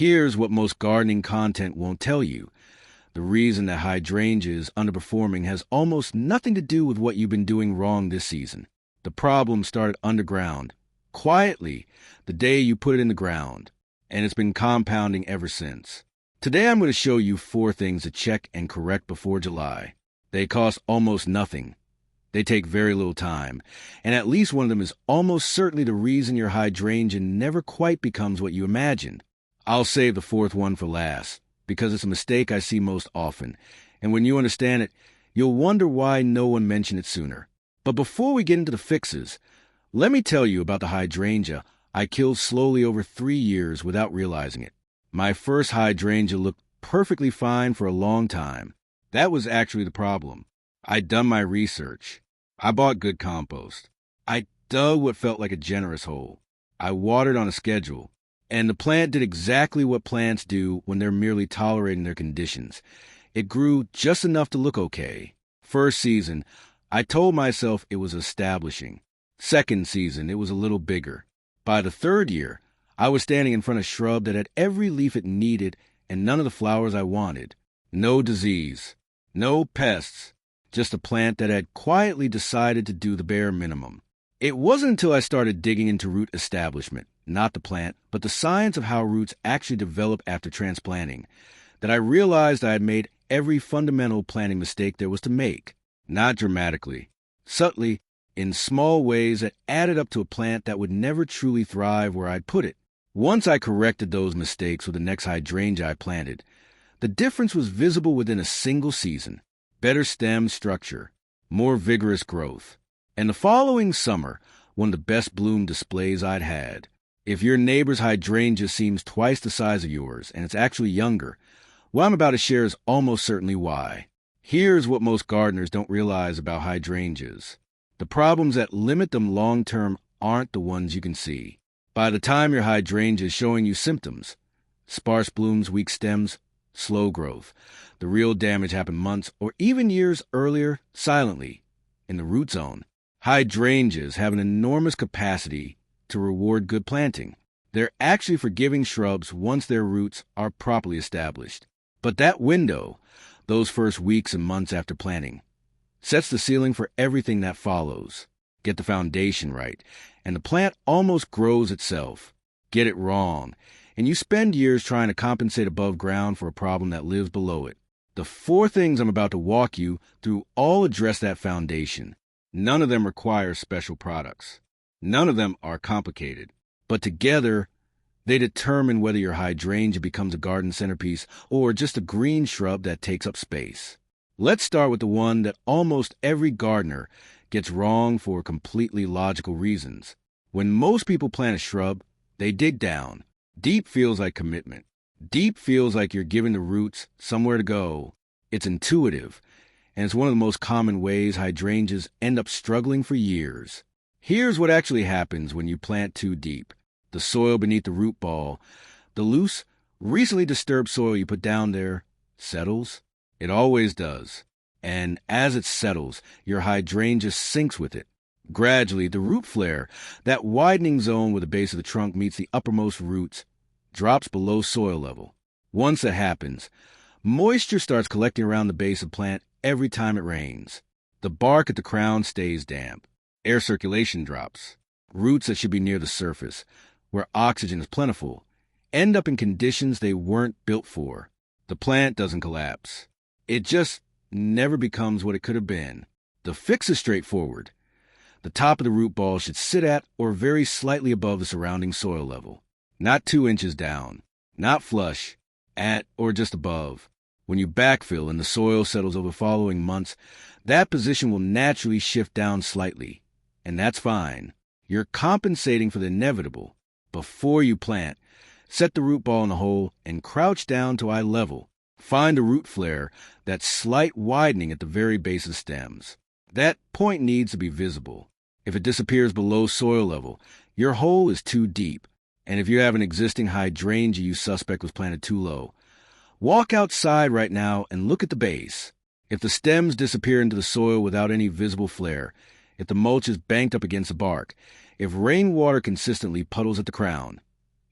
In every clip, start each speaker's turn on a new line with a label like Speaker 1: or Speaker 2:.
Speaker 1: Here's what most gardening content won't tell you. The reason that hydrangea is underperforming has almost nothing to do with what you've been doing wrong this season. The problem started underground, quietly, the day you put it in the ground, and it's been compounding ever since. Today I'm going to show you 4 things to check and correct before July. They cost almost nothing. They take very little time, and at least one of them is almost certainly the reason your hydrangea never quite becomes what you imagined. I'll save the 4th one for last, because it's a mistake I see most often, and when you understand it, you'll wonder why no one mentioned it sooner. But before we get into the fixes, let me tell you about the hydrangea I killed slowly over 3 years without realizing it. My first hydrangea looked perfectly fine for a long time. That was actually the problem. I'd done my research. I bought good compost. I dug what felt like a generous hole. I watered on a schedule. And the plant did exactly what plants do when they're merely tolerating their conditions. It grew just enough to look okay. First season, I told myself it was establishing. Second season, it was a little bigger. By the 3rd year, I was standing in front of a shrub that had every leaf it needed and none of the flowers I wanted. No disease. No pests. Just a plant that had quietly decided to do the bare minimum. It wasn't until I started digging into root establishment, not the plant, but the science of how roots actually develop after transplanting, that I realized I had made every fundamental planting mistake there was to make. Not dramatically, subtly, in small ways that added up to a plant that would never truly thrive where I'd put it. Once I corrected those mistakes with the next hydrangea I planted, the difference was visible within a single season. Better stem structure, more vigorous growth. And the following summer, one of the best bloom displays I'd had. If your neighbor's hydrangea seems twice the size of yours, and it's actually younger, what I'm about to share is almost certainly why. Here's what most gardeners don't realize about hydrangeas. The problems that limit them long-term aren't the ones you can see. By the time your hydrangea is showing you symptoms, sparse blooms, weak stems, slow growth, the real damage happened months or even years earlier, silently, in the root zone. Hydrangeas have an enormous capacity to reward good planting. They're actually forgiving shrubs once their roots are properly established. But that window, those first weeks and months after planting, sets the ceiling for everything that follows. Get the foundation right, and the plant almost grows itself. Get it wrong, and you spend years trying to compensate above ground for a problem that lives below it. The 4 things I'm about to walk you through all address that foundation. None of them require special products. None of them are complicated. But together, they determine whether your hydrangea becomes a garden centerpiece or just a green shrub that takes up space. Let's start with the one that almost every gardener gets wrong for completely logical reasons. When most people plant a shrub, they dig down. Deep feels like commitment. Deep feels like you're giving the roots somewhere to go. It's intuitive, and it's one of the most common ways hydrangeas end up struggling for years. Here's what actually happens when you plant too deep. The soil beneath the root ball, the loose, recently disturbed soil you put down there, settles. It always does. And as it settles, your hydrangea sinks with it. Gradually, the root flare, that widening zone where the base of the trunk meets the uppermost roots, drops below soil level. Once that happens, moisture starts collecting around the base of the plant every time it rains. The bark at the crown stays damp. Air circulation drops. Roots that should be near the surface, where oxygen is plentiful, end up in conditions they weren't built for. The plant doesn't collapse. It just never becomes what it could have been. The fix is straightforward. The top of the root ball should sit at or very slightly above the surrounding soil level. Not 2 inches down. Not flush. At or just above. When you backfill and the soil settles over the following months, that position will naturally shift down slightly. And that's fine. You're compensating for the inevitable. Before you plant, set the root ball in the hole and crouch down to eye level. Find a root flare, that slight widening at the very base of stems. That point needs to be visible. If it disappears below soil level, your hole is too deep. And if you have an existing hydrangea you suspect was planted too low, walk outside right now and look at the base. If the stems disappear into the soil without any visible flare, if the mulch is banked up against the bark, if rainwater consistently puddles at the crown,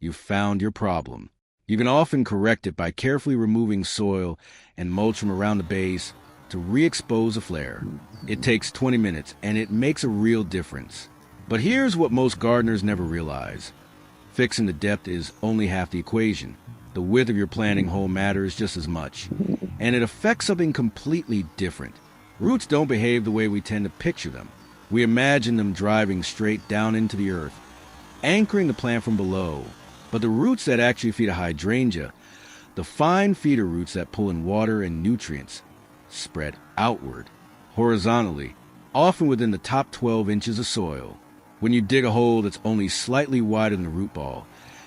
Speaker 1: you've found your problem. You can often correct it by carefully removing soil and mulch from around the base to re-expose a flare. It takes 20 minutes, and it makes a real difference. But here's what most gardeners never realize. Fixing the depth is only half the equation. The width of your planting hole matters just as much, and it affects something completely different. Roots don't behave the way we tend to picture them. We imagine them driving straight down into the earth, anchoring the plant from below. But the roots that actually feed a hydrangea, the fine feeder roots that pull in water and nutrients, spread outward, horizontally, often within the top 12 inches of soil. When you dig a hole that's only slightly wider than the root ball,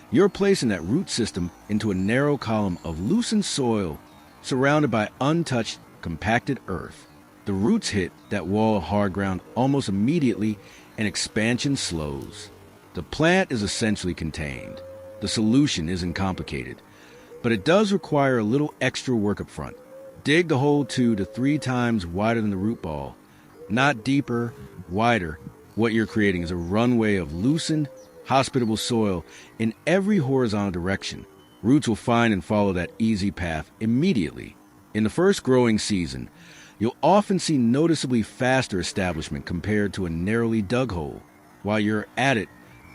Speaker 1: you're placing that root system into a narrow column of loosened soil surrounded by untouched, compacted earth. The roots hit that wall of hard ground almost immediately, and expansion slows. The plant is essentially contained. The solution isn't complicated, but it does require a little extra work up front. Dig the hole 2 to 3 times wider than the root ball, not deeper, wider. What you're creating is a runway of loosened, hospitable soil in every horizontal direction. Roots will find and follow that easy path immediately. In the first growing season, you'll often see noticeably faster establishment compared to a narrowly dug hole. While you're at it,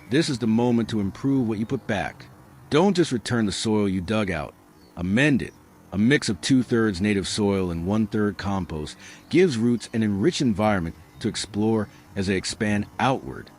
Speaker 1: this is the moment to improve what you put back. Don't just return the soil you dug out. Amend it. A mix of 2/3 native soil and 1/3 compost gives roots an enriched environment to explore as they expand outward.